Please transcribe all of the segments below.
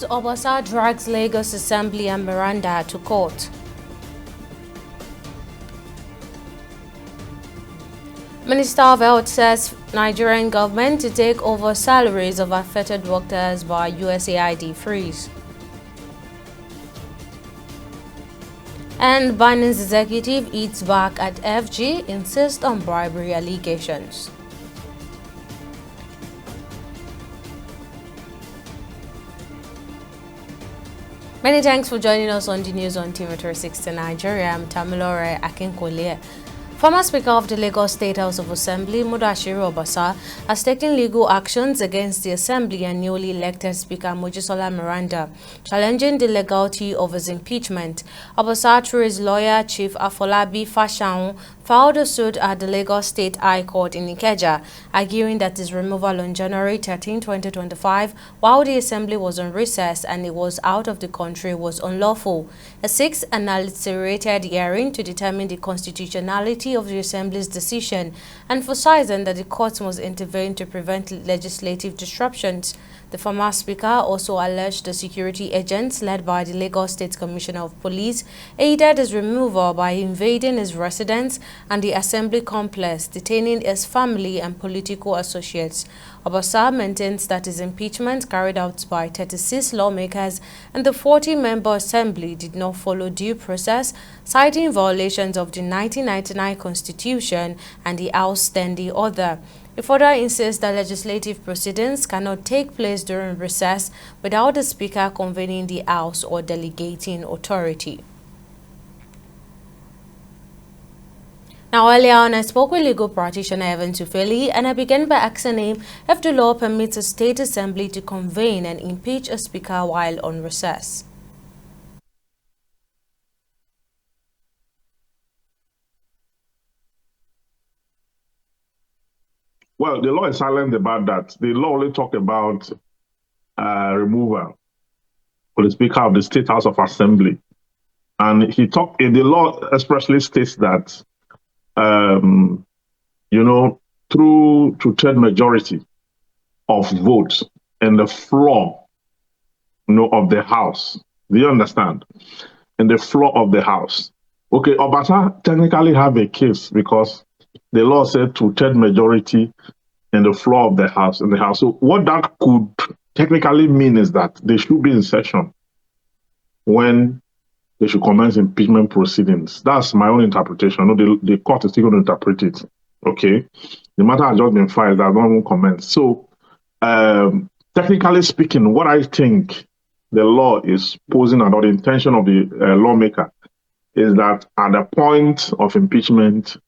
News: Obasa drags Lagos Assembly and Miranda to court. Minister of Health says Nigerian government to take over salaries of affected workers by USAID freeze. And Binance executive eats back at FG, insists on bribery allegations. Many thanks for joining us on the news on TV360 Nigeria. I'm Tamilore Akinkunle. Former Speaker of the Lagos State House of Assembly, Mudashiru Obasa, has taken legal actions against the Assembly and newly elected Speaker Mojisola Meranda, challenging the legality of his impeachment. Obasa, through his lawyer, Chief Afolabi Fashaun, filed a suit at the Lagos State High Court in Ikeja, arguing that his removal on January 13, 2025, while the Assembly was on recess and he was out of the country, was unlawful. A 6th and accelerated hearing to determine the constitutionality of the Assembly's decision, emphasizing that the courts must intervene to prevent legislative disruptions. The former speaker also alleged the security agents led by the Lagos State Commissioner of Police aided his removal by invading his residence and the Assembly complex, detaining his family and political associates. Obasa maintains that his impeachment, carried out by 36 lawmakers and the 40-member Assembly, did not follow due process, citing violations of the 1999 Constitution and the House Standing Order. He further insists that legislative proceedings cannot take place during recess without the Speaker convening the House or delegating authority. Now, earlier on, I spoke with legal practitioner Evan Tufeli, and I began by asking him if the law permits a state assembly to convene and impeach a speaker while on recess. Well, the law is silent about that. The law only talks about removal for the Speaker of the State House of Assembly. And the law expressly states that, through two-thirds majority of votes in the floor, of the House. Do you understand? In the floor of the House. Okay, Obasa technically have a case because the law said two-thirds majority in the floor of the House, So what that could technically mean is that they should be in session when they should commence impeachment proceedings. That's my own interpretation. No, the court is still going to interpret it. Okay, the matter has just been filed. I don't want to comment. So, technically speaking, what I think the law is posing, or the intention of the lawmaker, is that at the point of impeachment,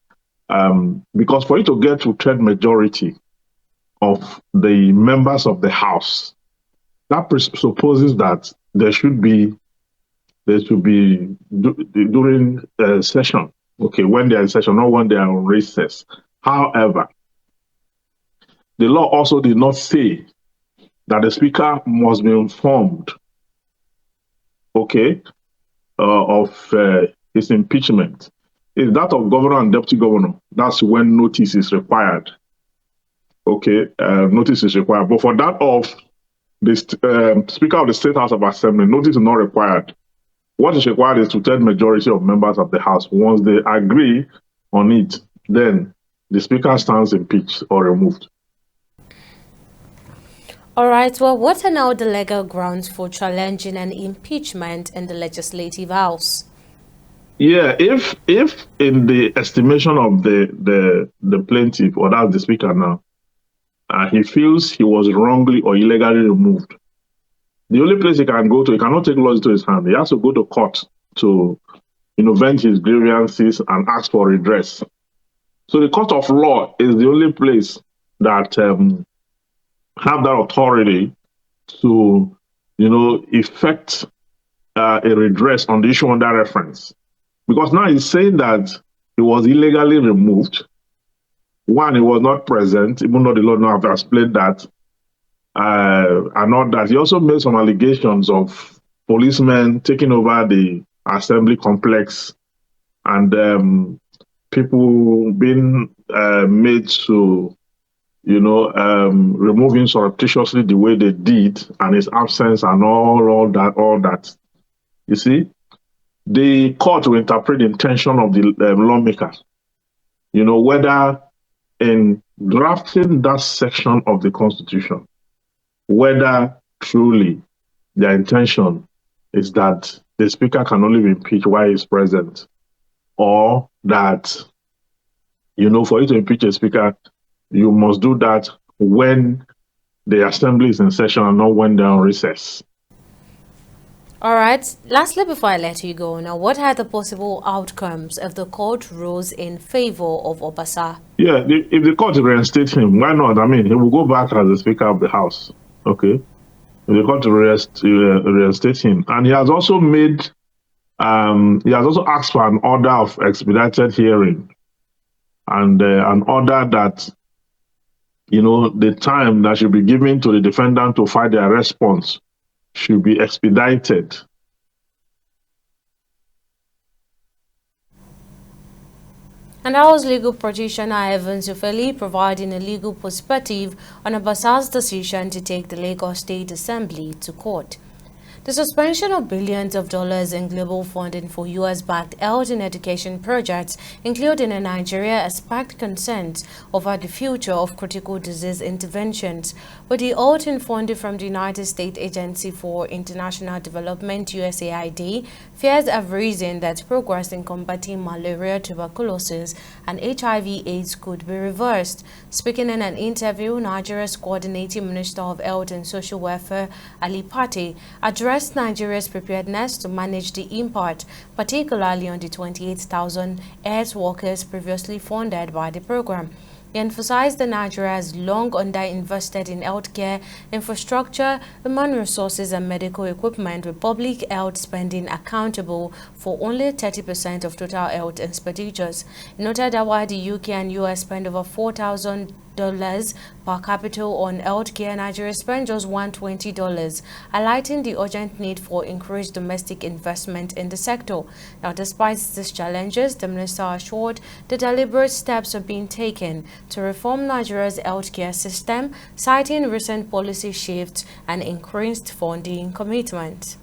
because for you to get to third majority of the members of the House, that presupposes that there should be during session, okay, when they are in session, not when they are on recess. However, the law also did not say that the Speaker must be informed, okay, of his impeachment. If that of governor and deputy governor, that's when notice is required. Okay, notice is required. But for that of the Speaker of the State House of Assembly, notice is not required. What is required is two-thirds majority of members of the House. Once they agree on it, then the Speaker stands impeached or removed. All right, well, what are now the legal grounds for challenging an impeachment in the Legislative House? Yeah, if in the estimation of the plaintiff, or that's the Speaker now, he feels he was wrongly or illegally removed, the only place he can go to, he cannot take laws into his hand. He has to go to court to, vent his grievances and ask for redress. So the court of law is the only place that have that authority to, effect a redress on the issue under reference. Because now he's saying that he was illegally removed. One, he was not present, even though the law now have explained that. And not that. He also made some allegations of policemen taking over the assembly complex and people being made to, removing surreptitiously the way they did, and his absence and all that. You see, the court will interpret the intention of the lawmakers. Whether in drafting that section of the Constitution, whether truly their intention is that the Speaker can only be impeached while he's present, or that, for you to impeach a Speaker, you must do that when the Assembly is in session and not when they're on recess. All right. Lastly, before I let you go, now, what are the possible outcomes if the court rules in favor of Obasa? Yeah, if the court reinstates him, why not? I mean, he will go back as the Speaker of the House. Okay, if the court reinstates him, and he has also asked for an order of expedited hearing, and an order that the time that should be given to the defendant to file their response should be expedited. And that was legal practitioner Evans Ufeli providing a legal perspective on Obasa's decision to take the Lagos State Assembly to court. The suspension of billions of dollars in global funding for U.S.-backed health and education projects, including in Nigeria, has sparked concerns over the future of critical disease interventions. With the halting funding from the United States Agency for International Development (USAID), fears have risen that progress in combating malaria, tuberculosis, and HIV/AIDS could be reversed. Speaking in an interview, Nigeria's coordinating Minister of Health and Social Welfare, Ali Pate, addressed Nigeria's preparedness to manage the impact, particularly on the 28,000 health workers previously funded by the program. He emphasized that Nigeria has long underinvested in healthcare infrastructure, human resources, and medical equipment, with public health spending accountable for only 30% of total health expenditures. He noted that while the UK and US spend over $4,000 per capita on healthcare, Nigeria spends just $120, highlighting the urgent need for increased domestic investment in the sector. Now, despite these challenges, the minister assured the deliberate steps are being taken to reform Nigeria's healthcare system, citing recent policy shifts and increased funding commitment.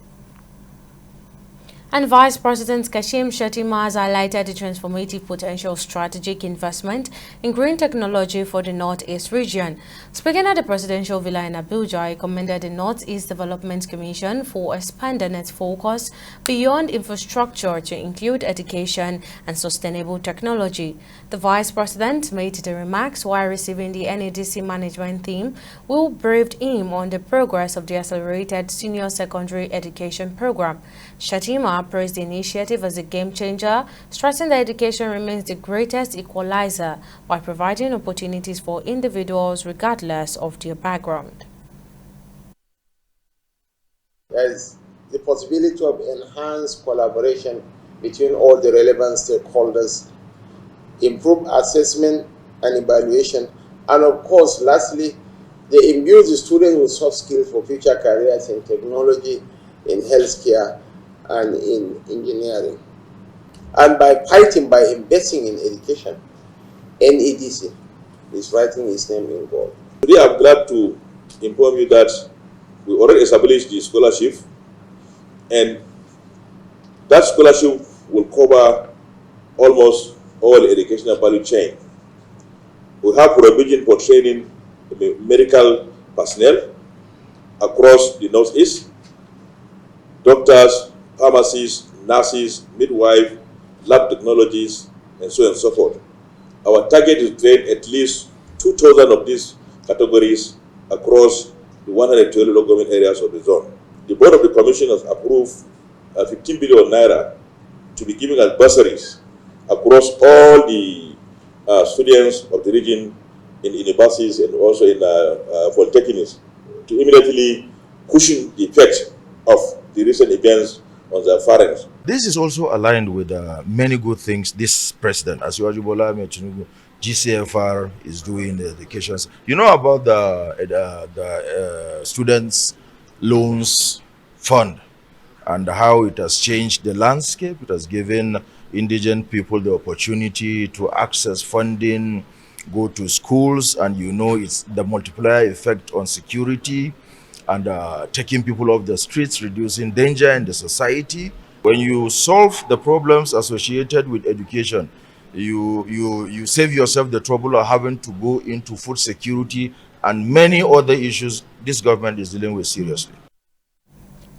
And Vice President Kashim Shettima has highlighted the transformative potential strategic investment in green technology for the Northeast region. Speaking at the Presidential Villa in Abuja, he commended the Northeast Development Commission for expanding its focus beyond infrastructure to include education and sustainable technology. The Vice President made the remarks while receiving the NADC management team, who briefed him on the progress of the Accelerated Senior Secondary Education Program. Shettima praised the initiative as a game changer, stressing that education remains the greatest equalizer by providing opportunities for individuals regardless of their background. There is the possibility of enhanced collaboration between all the relevant stakeholders, improved assessment and evaluation, and of course, lastly, they imbue the students with soft skills for future careers in technology, in healthcare, and in engineering. And by investing in education, NADC is writing its name in gold. Today I'm glad to inform you that we already established the scholarship, and that scholarship will cover almost all educational value chain. We have provision for training the medical personnel across the Northeast, doctors, pharmacists, nurses, midwives, lab technologies, and so on and so forth. Our target is to train at least 2,000 of these categories across the 112 local government areas of the zone. The board of the commission has approved 15 billion naira to be given as bursaries across all the students of the region in universities and also in polytechnics to immediately cushion the effect of the recent events on their parents. This is also aligned with many good things this president, Asiwaju Bola Ahmed Tinubu, GCFR, is doing the educations. You know about the students' loans fund and how it has changed the landscape. It has given indigent people the opportunity to access funding go to schools, and you know it's the multiplier effect on security and taking people off the streets, reducing danger in the society. When you solve the problems associated with education, you save yourself the trouble of having to go into food security and many other issues this government is dealing with seriously.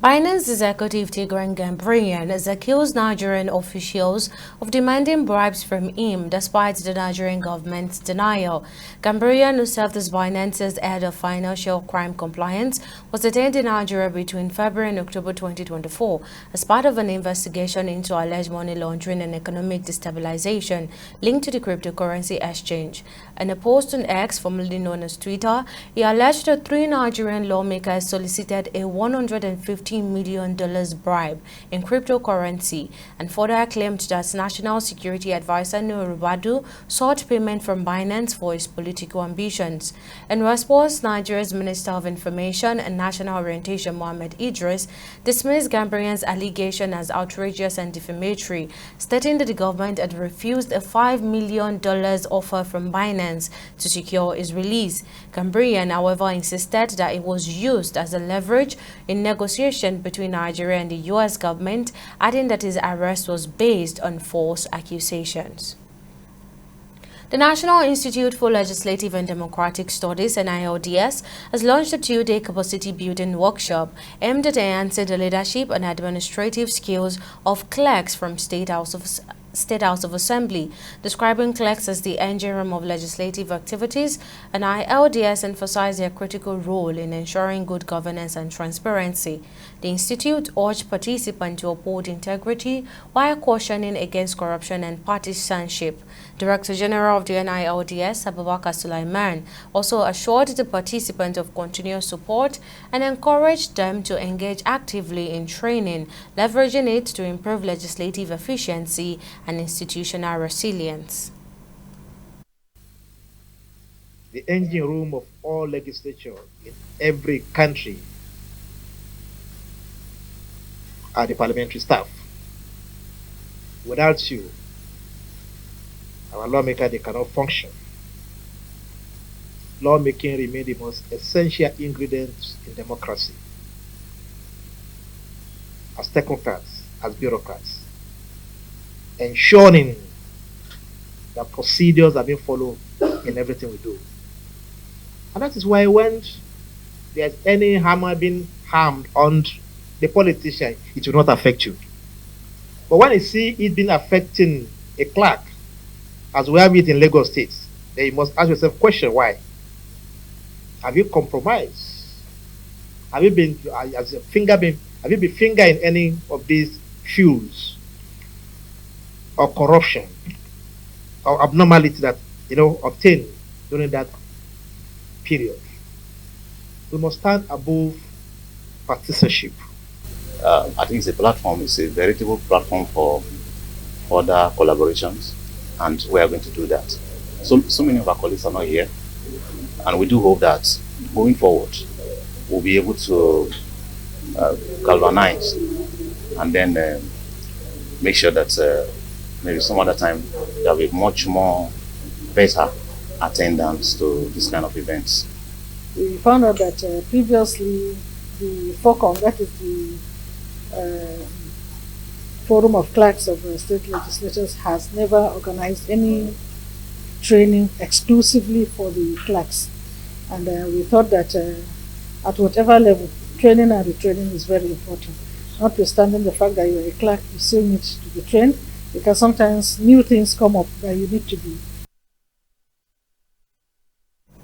Binance executive Tigran Gambaryan has accused Nigerian officials of demanding bribes from him despite the Nigerian government's denial. Gambaryan, who served as Binance's head of financial crime compliance, was detained in Nigeria between February and October 2024 as part of an investigation into alleged money laundering and economic destabilization linked to the cryptocurrency exchange. In a post on X, formerly known as Twitter, he alleged that 3 Nigerian lawmakers solicited a $150 million bribe in cryptocurrency and further claimed that National Security Advisor Nuhu Ribadu sought payment from Binance for his political ambitions. In response, Nigeria's Minister of Information and National Orientation Mohammed Idris dismissed Gambaryan's allegation as outrageous and defamatory, stating that the government had refused a $5 million offer from Binance to secure his release. Gambaryan, however, insisted that it was used as a leverage in negotiations between Nigeria and the U.S. government, adding that his arrest was based on false accusations. The National Institute for Legislative and Democratic Studies, NILDS, has launched a 2-day capacity building workshop aimed at enhancing the leadership and administrative skills of clerks from State House of Assembly. Describing clerks as the engine room of legislative activities, and ILDS emphasized their critical role in ensuring good governance and transparency. The Institute urged participants to uphold integrity while cautioning against corruption and partisanship. Director General of the NILDS, Abubakar Sulaiman, also assured the participants of continuous support and encouraged them to engage actively in training, leveraging it to improve legislative efficiency and institutional resilience. The engine room of all legislature in every country are the parliamentary staff. Without you, our lawmakers, they cannot function. Lawmaking remains the most essential ingredient in democracy. As technocrats, as bureaucrats, ensuring that procedures are being followed in everything we do. And that is why when there's any hammer being harmed on the politician, it will not affect you. But when you see it being affecting a clerk, as we have it in Lagos State, then you must ask yourself question, why? Have you compromised? Have you been, have you been finger in any of these feuds or corruption or abnormality that, obtained during that period? We must stand above partisanship. I think it's a platform, it's a veritable platform for further collaborations, and we are going to do that. So many of our colleagues are not here, and we do hope that going forward, we'll be able to galvanize and then make sure that maybe some other time there'll be much more better attendance to this kind of events. We found out that previously the FOCOM, that is the Forum of Clerks of State Legislatures, has never organized any training exclusively for the clerks. And we thought that at whatever level, training and retraining is very important. Notwithstanding the fact that you're a clerk, you still need to be trained, because sometimes new things come up that you need to be.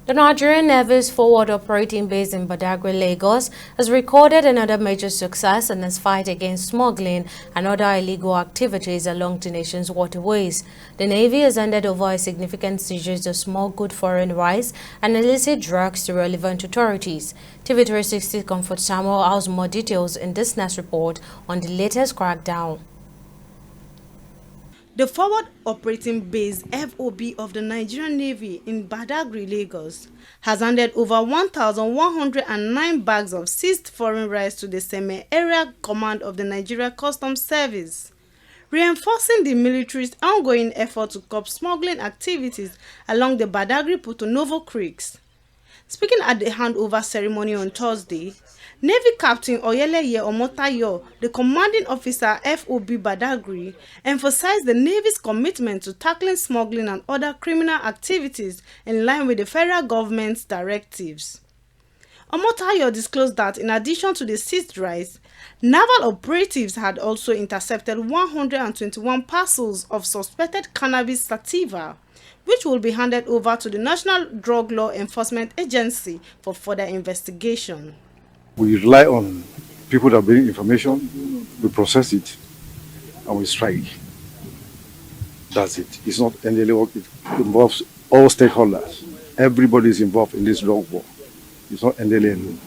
The Nigerian Navy's forward operating base in Badagry, Lagos, has recorded another major success in its fight against smuggling and other illegal activities along the nation's waterways. The Navy has handed over a significant seizures of smuggled foreign rice and illicit drugs to relevant authorities. TV360 Comfort Samuel has more details in this next report on the latest crackdown. The Forward Operating Base (FOB) of the Nigerian Navy in Badagry, Lagos, has handed over 1,109 bags of seized foreign rice to the Seme Area Command of the Nigeria Customs Service. reinforcing the military's ongoing effort to curb smuggling activities along the Badagry-Porto-Novo creeks. Speaking at the handover ceremony on Thursday, Navy Captain Oyeleye Omotayo, the commanding officer FOB Badagry, emphasized the Navy's commitment to tackling smuggling and other criminal activities in line with the federal government's directives. Omotayo disclosed that in addition to the seized rice, naval operatives had also intercepted 121 parcels of suspected cannabis sativa, which will be handed over to the National Drug Law Enforcement Agency for further investigation. We rely on people that bring information, we process it, and we strike. That's it. It's not any work. It involves all stakeholders. Everybody is involved in this drug war. It's not NDLA alone.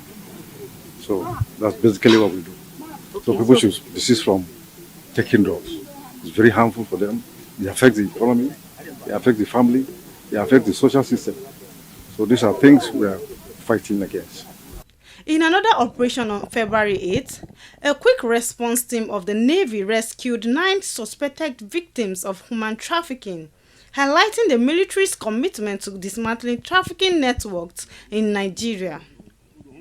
So that's basically what we do. So people should desist from taking drugs. It's very harmful for them. It affects the economy, it affects the family, it affects the social system. So these are things we are fighting against. In another operation on February 8th, a quick response team of the Navy rescued 9 suspected victims of human trafficking, highlighting the military's commitment to dismantling trafficking networks in Nigeria.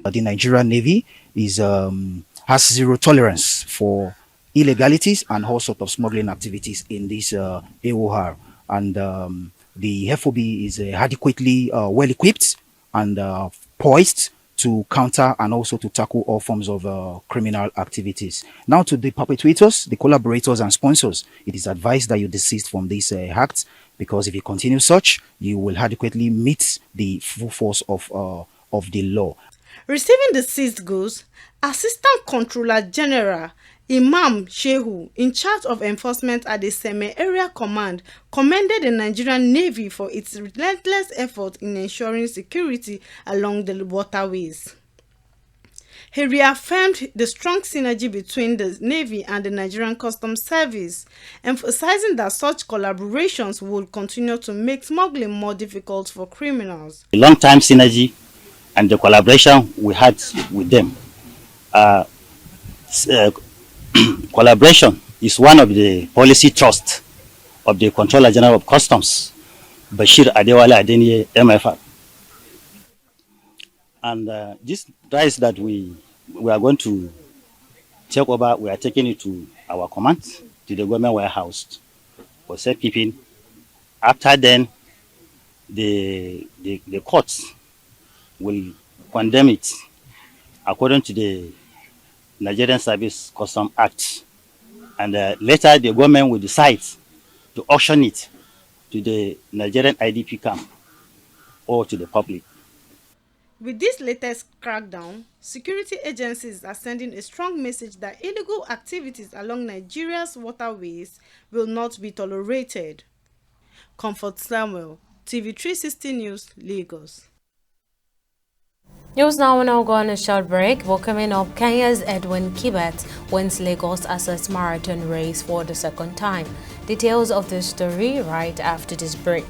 The Nigerian Navy has zero tolerance for illegalities and all sorts of smuggling activities in this AOR. And the FOB is adequately well equipped and poised to counter and also to tackle all forms of criminal activities. Now to the perpetrators, the collaborators and sponsors, it is advised that you desist from this act, because if you continue such, you will adequately meet the full force of the law. Receiving the seized goods, Assistant Controller General Imam Shehu, in charge of enforcement at the Seme Area Command, commended the Nigerian Navy for its relentless effort in ensuring security along the waterways. He reaffirmed the strong synergy between the Navy and the Nigerian Customs Service, emphasizing that such collaborations will continue to make smuggling more difficult for criminals. The long-time synergy and the collaboration we had with them. Collaboration is one of the policy trusts of the Controller General of Customs, Bashir Adewale Adeniyi, MFR. And this rice that we are going to take over, we are taking it to our command, to the government warehouse for safekeeping. After then, the courts will condemn it according to the Nigerian Service Custom Act. And later the government will decide to auction it to the Nigerian IDP camp or to the public. With this latest crackdown, security agencies are sending a strong message that illegal activities along Nigeria's waterways will not be tolerated. Comfort Samuel, TV360 News, Lagos. News now will now go on a short break. Well, coming up, Kenya's Edwin Kibet wins Lagos Access Marathon race for the second time. Details of this story right after this break.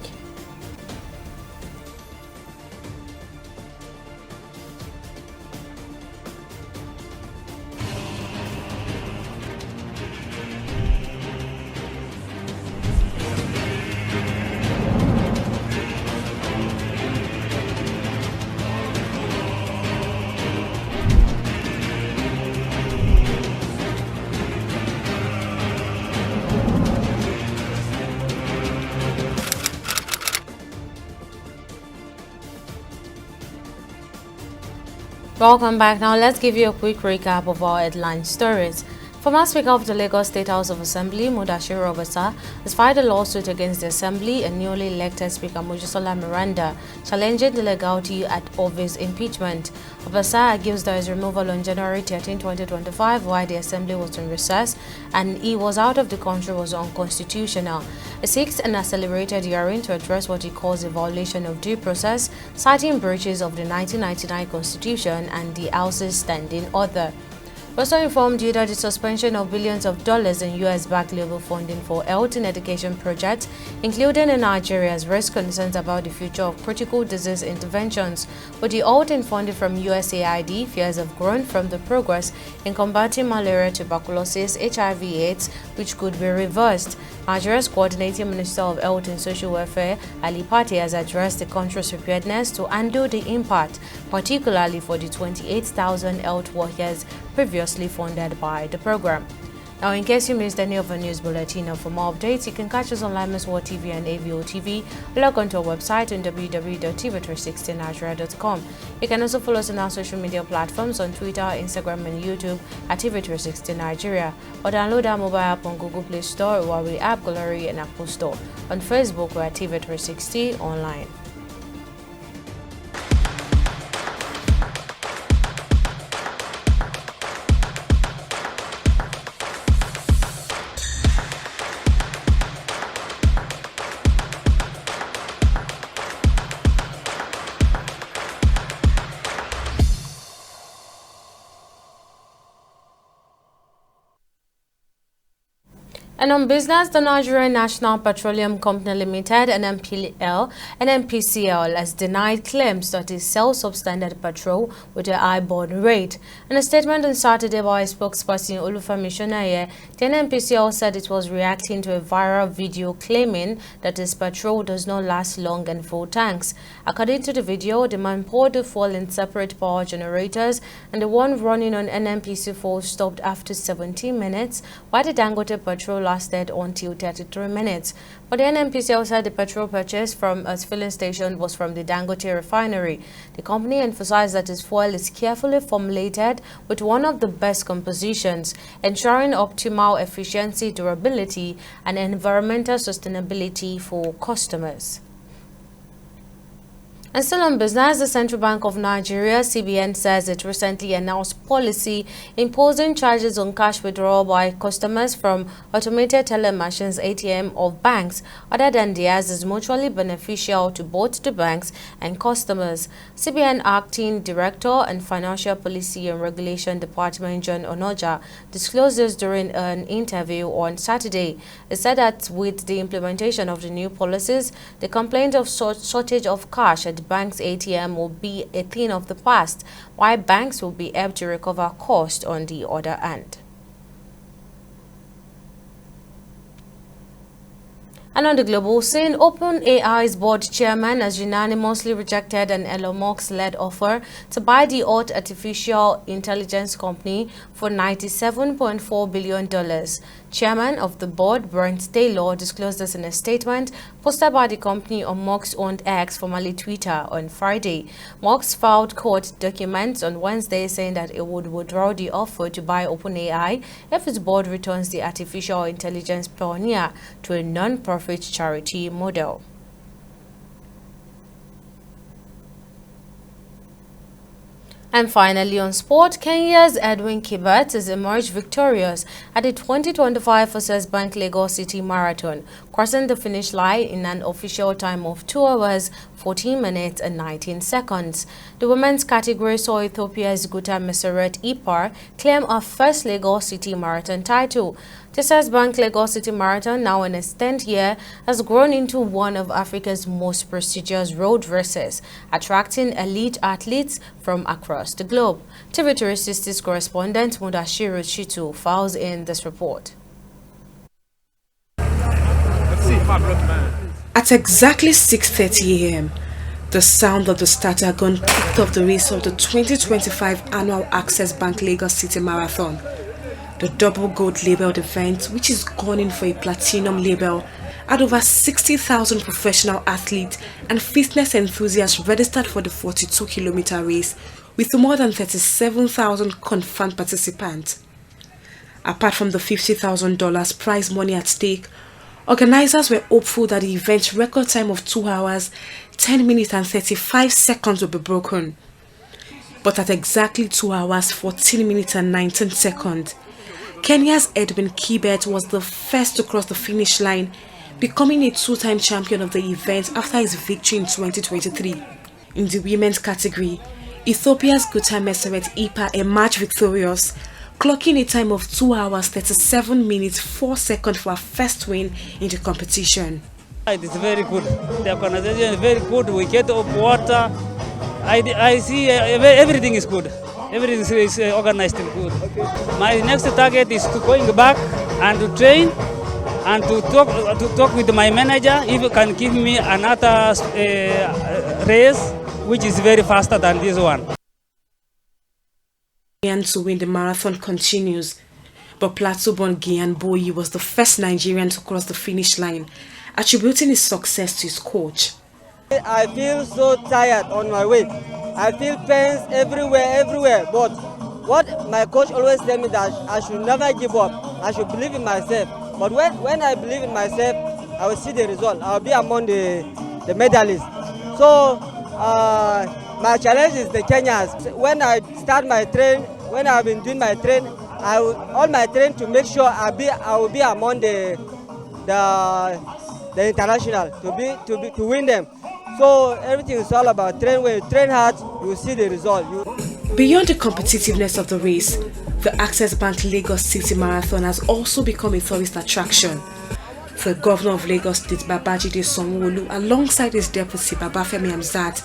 Welcome back. Now let's give you a quick recap of our headline stories. Former Speaker of the Lagos State House of Assembly, Mudashiru Obasa, has filed a lawsuit against the Assembly and newly elected Speaker Mojisola Miranda, challenging the legality of his impeachment. Obasa argues that his removal on January 13, 2025, while the Assembly was in recess and he was out of the country, was unconstitutional. He seeks an accelerated hearing to address what he calls a violation of due process, citing breaches of the 1999 Constitution and the House's standing order. Also informed you that the suspension of billions of dollars in US-backed level funding for health and education projects, including in Nigeria, has raised concerns about the future of critical disease interventions. With the halt in funding from USAID, fears have grown from the progress in combating malaria, tuberculosis, HIV/AIDS, which could be reversed. Nigeria's coordinating Minister of Health and Social Welfare, Ali Pate, has addressed the country's preparedness to undo the impact, particularly for the 28,000 health workers previously funded by the program. Now, in case you missed any of our news bulletin, or for more updates, you can catch us on Lime's World TV and AVO TV. Log on to our website on www.tv360nigeria.com. You can also follow us on our social media platforms on Twitter, Instagram, and YouTube at TV360 Nigeria, or download our mobile app on Google Play Store, Huawei App Gallery, and Apple Store. On Facebook, we're at TV360 Online. And on business, the Nigerian National Petroleum Company Limited, NNPCL, has denied claims that it sells substandard petrol with a high burn rate. In a statement on Saturday by spokesperson Olufemi Shonaye, the NNPCL said it was reacting to a viral video claiming that its petrol does not last long in full tanks. According to the video, the man poured the fuel in separate power generators, and the one running on NNPC4 stopped after 17 minutes, while the Dangote petrol lasted until 33 minutes. But the NNPCL said the petrol purchased from its filling station was from the Dangote refinery. The company emphasized that its fuel is carefully formulated with one of the best compositions, ensuring optimal efficiency, durability, and environmental sustainability for customers. And still on business, the Central Bank of Nigeria, CBN, says it recently announced policy imposing charges on cash withdrawal by customers from automated teller machines ATM of banks other than theirs is mutually beneficial to both the banks and customers. CBN Acting Director and Financial Policy and Regulation Department John Onoja disclosed this during an interview on Saturday. He said that with the implementation of the new policies, the complaint of shortage of cash at banks' ATM will be a thing of the past, while banks will be able to recover cost on the other hand. And on the global scene, OpenAI's board chairman has unanimously rejected an Elon Musk-led offer to buy the Alt artificial intelligence company for $97.4 billion. Chairman of the board, Brent Taylor, disclosed this in a statement posted by the company on Musk's owned X, formerly Twitter, on Friday. Musk filed court documents on Wednesday saying that it would withdraw the offer to buy OpenAI if its board returns the artificial intelligence pioneer to a non-profit charity model. And finally on sport, Kenya's Edwin Kibet has emerged victorious at the 2025 Access Bank Lagos City Marathon, crossing the finish line in an official time of 2 hours, 14 minutes and 19 seconds. The women's category saw Ethiopia's Guta Meseret Ipar claim her first Lagos City Marathon title. The Access Bank Lagos City Marathon, now in its 10th year, has grown into one of Africa's most prestigious road races, attracting elite athletes from across the globe. TV360's correspondent Mudashiru Shitu files in this report. At exactly 6:30 a.m., the sound of the starter gun kicked off the race of the 2025 annual Access Bank Lagos City Marathon. The double gold labeled event, which is gunning for a platinum label, had over 60,000 professional athletes and fitness enthusiasts registered for the 42-kilometer race, with more than 37,000 confirmed participants. Apart from the $50,000 prize money at stake, organizers were hopeful that the event's record time of 2 hours, 10 minutes and 35 seconds would be broken. But at exactly 2 hours, 14 minutes and 19 seconds, Kenya's Edwin Kibet was the first to cross the finish line, becoming a two-time champion of the event after his victory in 2023. In the women's category, Ethiopia's Guta Meseret Ipar emerged victorious, clocking a time of 2 hours 37 minutes 4 seconds for our first win in the competition. It is very good. The organization is very good. We get up water. I see everything is good. Everything is organized and good. Okay. My next target is to going back and to train and to talk with my manager if you can give me another race which is very faster than this one. To win the marathon continues, but Plateau-born Gian Boyi was the first Nigerian to cross the finish line, attributing his success to his coach. I feel so tired on my way. I feel pains everywhere. But what my coach always tell me that I should never give up. I should believe in myself. But when I believe in myself, I will see the result. I will be among the medalists. So my challenge is the Kenyans. When I start my train, when I've been doing my train, all my train to make sure I will be among the international to win them. So everything is all about train. When you train hard, you will see the result. Beyond the competitiveness of the race, the Access Bank Lagos City Marathon has also become a tourist attraction. The Governor of Lagos State, Babajide Sanwo-Olu, alongside his deputy, Babafemi Hamzat,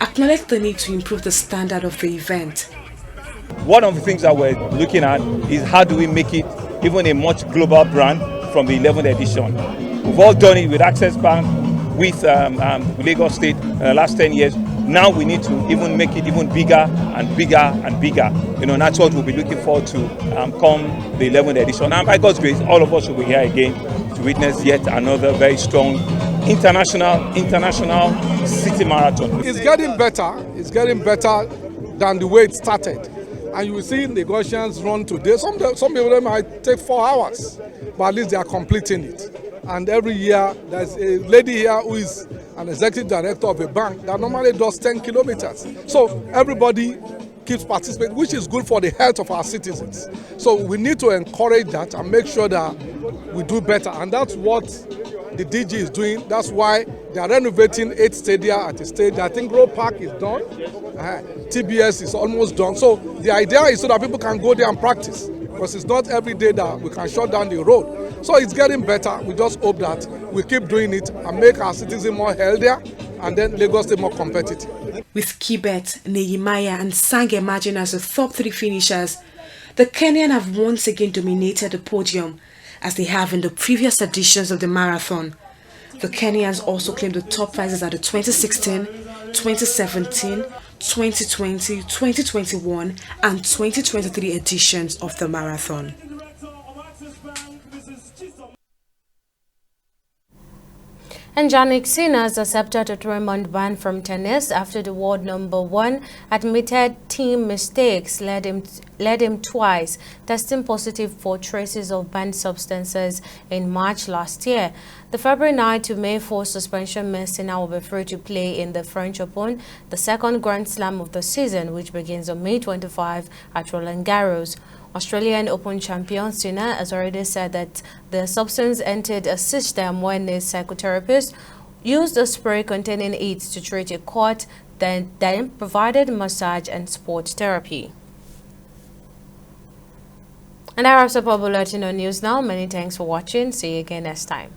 acknowledged the need to improve the standard of the event. One of the things that we're looking at is how do we make it even a much global brand from the 11th edition. We've all done it with Access Bank, with Lagos State last 10 years. Now we need to even make it even bigger and bigger and bigger. You know, and that's what we'll be looking forward to come the 11th edition. And by God's grace, all of us will be here again to witness yet another very strong international city marathon. It's getting better. It's getting better than the way it started. And you will see Lagosians run today. Some of them might take 4 hours, but at least they are completing it. And every year, there's a lady here who is an executive director of a bank that normally does 10 kilometers. So everybody keeps participating, which is good for the health of our citizens. So we need to encourage that and make sure that we do better. And that's what the DG is doing. That's why they are renovating 8 stadia at the stadium. I think Grove Park is done. TBS is almost done. So the idea is so that people can go there and practice, because it's not every day that we can shut down the road. So it's getting better. We just hope that we keep doing it and make our citizens more healthier, and then Lagos stay more competitive. With Kibet, Nehemiah and Sang emerging as the top 3 finishers, the Kenyan have once again dominated the podium as they have in the previous editions of the marathon. The Kenyans also claimed the top prizes at the 2016, 2017, 2020, 2021 and 2023 editions of the marathon. And Jannik Sinner has accepted a 3-month ban from tennis after the world #1 admitted team mistakes led him twice testing positive for traces of banned substances in March last year. The February 9 to May 4 suspension means Sinner will be free to play in the French Open, the second Grand Slam of the season, which begins on May 25 at Roland Garros. Australian Open champion Sinner has already said that the substance entered a system when a psychotherapist used a spray containing it to treat a cut, then provided massage and sports therapy. And that wraps up our bulletin on news now. Many thanks for watching. See you again next time.